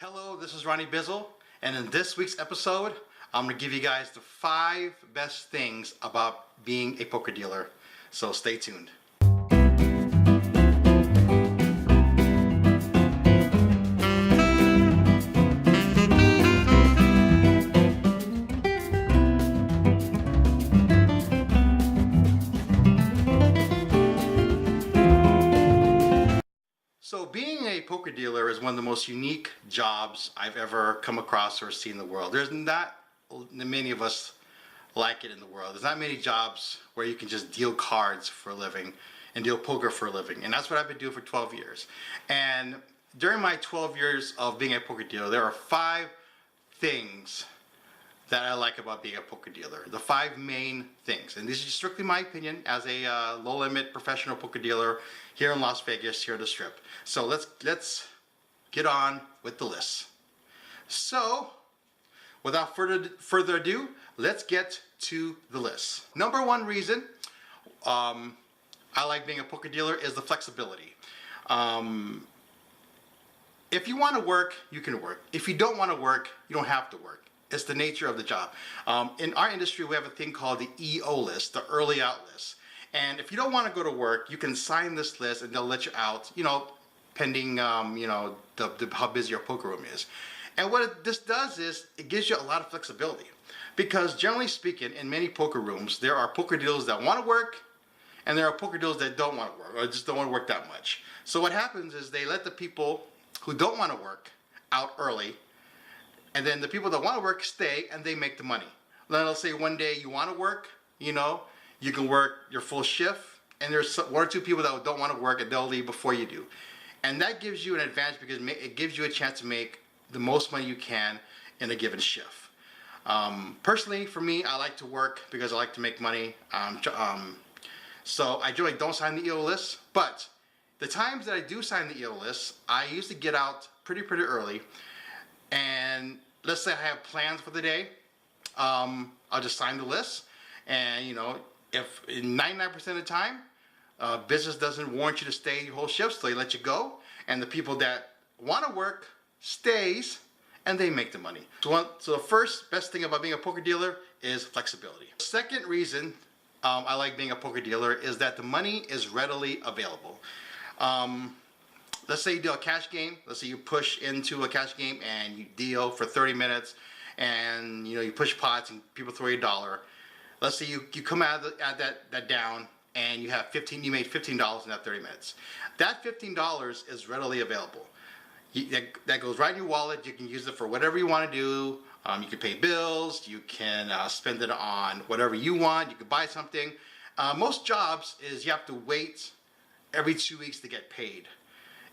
Hello, this is Ronnie Bizzle, and in this week's episode, I'm going to give you guys the 5 best things about being a poker dealer. So stay tuned. So being a poker dealer is one of the most unique jobs I've ever come across or seen in the world. There's not many of us like it in the world. There's not many jobs where you can just deal cards for a living and deal poker for a living. And that's what I've been doing for 12 years. And during my 12 years of being a poker dealer, there are 5 things that I like about being a poker dealer. The 5 main things. And this is strictly my opinion as a low-limit professional poker dealer here in Las Vegas, here at the Strip. So let's get on with the list. So, without further ado, let's get to the list. Number 1 reason I like being a poker dealer is the flexibility. If you want to work, you can work. If you don't want to work, you don't have to work. It's the nature of the job. In our industry, we have a thing called the EO list, the early out list. And if you don't want to go to work, you can sign this list and they'll let you out, pending, how busy your poker room is. And what this does is it gives you a lot of flexibility. Because generally speaking, in many poker rooms, there are poker dealers that want to work and there are poker dealers that don't want to work or just don't want to work that much. So what happens is they let the people who don't want to work out early, and then the people that want to work stay and they make the money. Then they'll say one day you want to work, you can work your full shift, and there's 1 or 2 people that don't want to work and they'll leave before you do. And that gives you an advantage because it gives you a chance to make the most money you can in a given shift. Personally, for me, I like to work because I like to make money. So I generally don't sign the EO list, but the times that I do sign the EO list, I usually get out pretty early. And let's say I have plans for the day, I'll just sign the list. And if 99% of the time, business doesn't warrant you to stay your whole shift, so they let you go. And the people that want to work stays, and they make the money. So the first best thing about being a poker dealer is flexibility. The second reason I like being a poker dealer is that the money is readily available. Let's say you do a cash game. Let's say you push into a cash game and you deal for 30 minutes and you push pots and people throw you $1. Let's say you come out of that down and you made $15 in that 30 minutes. That $15 is readily available. That goes right in your wallet. You can use it for whatever you want to do. You can pay bills. You can spend it on whatever you want. You can buy something. Most jobs is you have to wait every 2 weeks to get paid.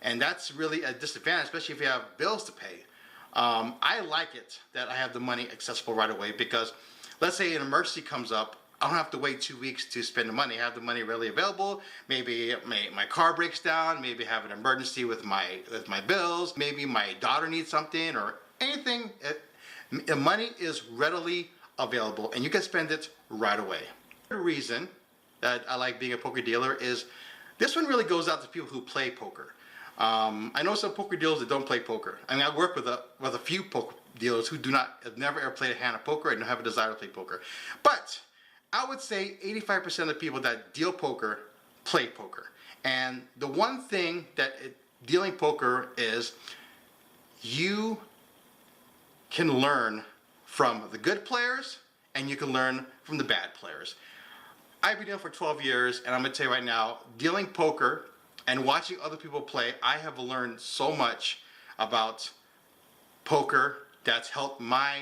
And that's really a disadvantage, especially if you have bills to pay. I like it that I have the money accessible right away because let's say an emergency comes up, I don't have to wait 2 weeks to spend the money. I have the money readily available. Maybe my car breaks down, maybe I have an emergency with my bills, maybe my daughter needs something or anything. The money is readily available and you can spend it right away. The reason that I like being a poker dealer is this one really goes out to people who play poker. I know some poker dealers that don't play poker. I mean, I work with a few poker dealers who have never ever played a hand of poker and don't have a desire to play poker. But I would say 85% of the people that deal poker play poker. And the one thing that dealing poker is you can learn from the good players and you can learn from the bad players. I've been dealing for 12 years and I'm going to tell you right now, dealing poker and watching other people play, I have learned so much about poker that's helped my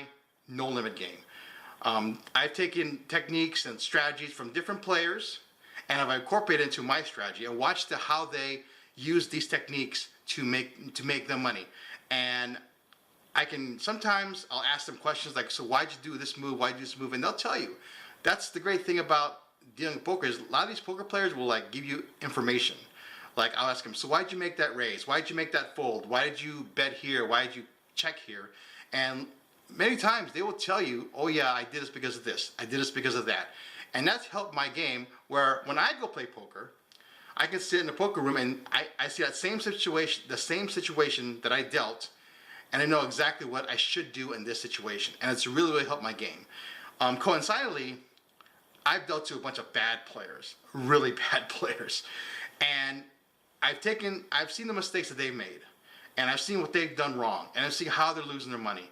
no-limit game. I've taken techniques and strategies from different players and I've incorporated into my strategy and watched how they use these techniques to make them money. And sometimes I'll ask them questions like, so why'd you do this move, why'd you do this move? And they'll tell you. That's the great thing about dealing with poker is a lot of these poker players will give you information. Like I'll ask them, so why'd you make that raise? Why'd you make that fold? Why did you bet here? Why did you check here? And many times they will tell you, oh yeah, I did this because of this. I did this because of that. And that's helped my game where when I go play poker, I can sit in the poker room and I see that same situation, the same situation that I dealt, and I know exactly what I should do in this situation, and it's really, really helped my game. Coincidentally, I've dealt to a bunch of bad players, really bad players, and I've seen the mistakes that they've made, and I've seen what they've done wrong, and I've seen how they're losing their money,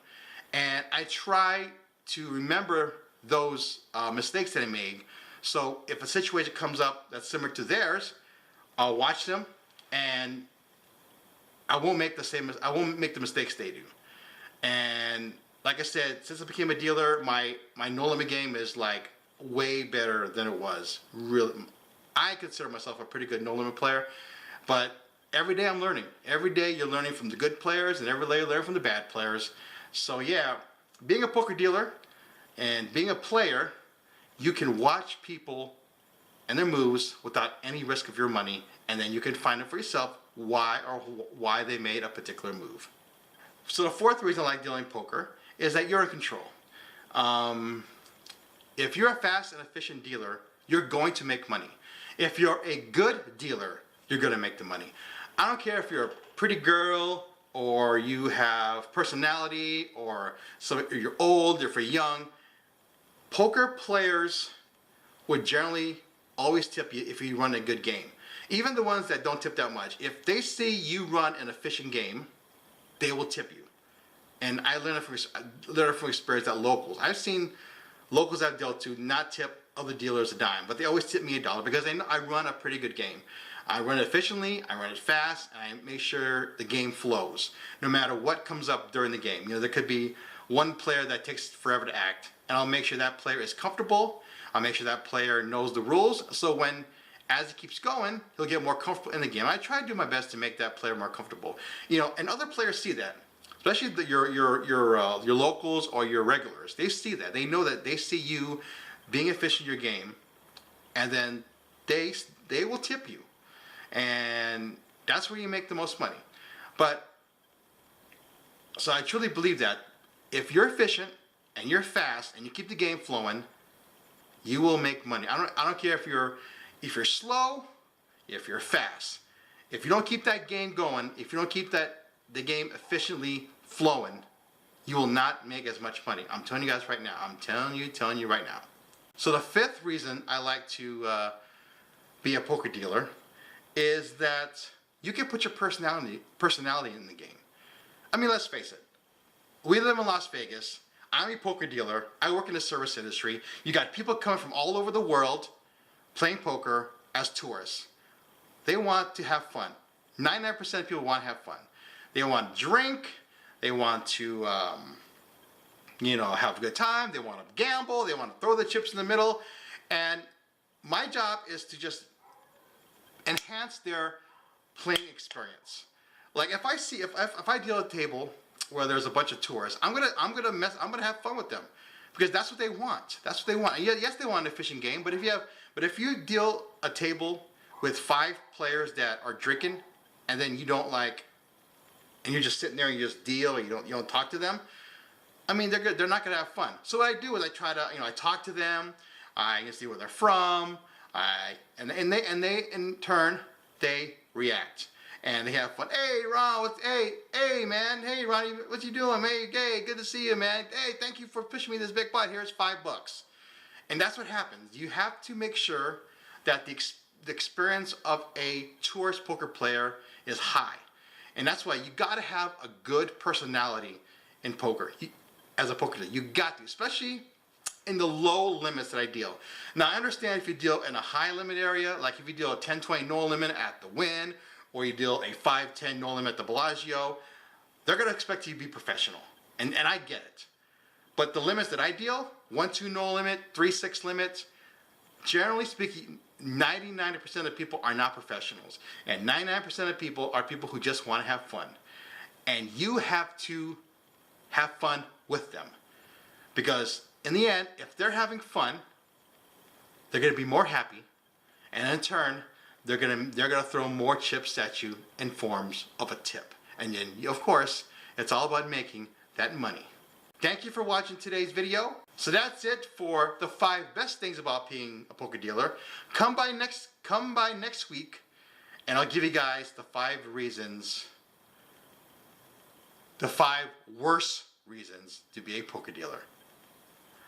and I try to remember those mistakes that I made. So if a situation comes up that's similar to theirs, I'll watch them, and I won't make the mistakes they do. And like I said, since I became a dealer, my no limit game is like way better than it was. Really, I consider myself a pretty good no limit player, but every day I'm learning. Every day you're learning from the good players, and every day you learn from the bad players. So yeah, being a poker dealer and being a player, you can watch people and their moves without any risk of your money, and then you can find out for yourself why they made a particular move. So the fourth reason I like dealing poker is that you're in control. If you're a fast and efficient dealer, you're going to make money. If you're a good dealer, you're going to make the money. I don't care if you're a pretty girl, or you have personality, or you're old, or if you're young. Poker players would generally always tip you if you run a good game. Even the ones that don't tip that much, if they see you run an efficient game, they will tip you. And I learned it from experience at locals. I've seen locals I've dealt to not tip other dealers a dime, but they always tip me $1 because they know I run a pretty good game. I run it efficiently, I run it fast, and I make sure the game flows, no matter what comes up during the game. You know, there could be one player that takes forever to act, and I'll make sure that player is comfortable. I'll make sure that player knows the rules, so as he keeps going, he'll get more comfortable in the game. I try to do my best to make that player more comfortable. You know, and other players see that, especially your locals or your regulars. They see that. They know that. They see you being efficient in your game, and then they will tip you, and that's where you make the most money. So I truly believe that if you're efficient and you're fast and you keep the game flowing, you will make money. I don't care if you're slow, if you're fast. If you don't keep that game going, if you don't keep the game efficiently flowing, you will not make as much money. I'm telling you guys right now. I'm telling you right now. So the fifth reason I like to be a poker dealer is that you can put your personality in the game. I mean, let's face it. We live in Las Vegas. I'm a poker dealer. I work in the service industry. You got people coming from all over the world playing poker as tourists. They want to have fun. 99% of people want to have fun. They want to drink. They want to, have a good time. They want to gamble. They want to throw the chips in the middle. And my job is to just enhance their playing experience. Like if I deal at a table where there's a bunch of tourists, I'm gonna have fun with them because that's what they want. That's what they want. And yes, they want an efficient game, but if you deal a table with 5 players that are drinking, and then you don't and you're just sitting there and you just deal and you don't talk to them, I mean they're not gonna have fun. So what I do is I try to I talk to them, I see where they're from, and they in turn they react. And they have fun. Hey, Ron, hey, man. Hey, Ronnie, what you doing? Hey, good to see you, man. Hey, thank you for pushing me this big pot. Here's $5. And that's what happens. You have to make sure that the experience of a tourist poker player is high. And that's why you got to have a good personality in poker. As a poker player, you got to, especially in the low limits that I deal. Now, I understand if you deal in a high limit area, like if you deal a 10-20 no limit at the Wynn, or you deal a 5-10 no limit at the Bellagio, they're going to expect you to be professional. And I get it. But the limits that I deal, 1-2 no limit, 3-6 limit, generally speaking, 99% of people are not professionals. And 99% of people are people who just want to have fun. And you have to have fun with them. Because in the end, if they're having fun, they're going to be more happy. And in turn, they're gonna throw more chips at you in forms of a tip. And then, of course, it's all about making that money. Thank you for watching today's video. So that's it for the 5 best things about being a poker dealer. Come by next week, and I'll give you guys the 5 reasons the 5 worst reasons to be a poker dealer.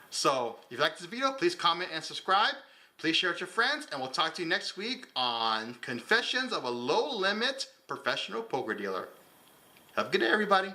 So if you like this video, please comment and subscribe. Please share it with your friends, and we'll talk to you next week on Confessions of a Low Limit Professional Poker Dealer. Have a good day, everybody.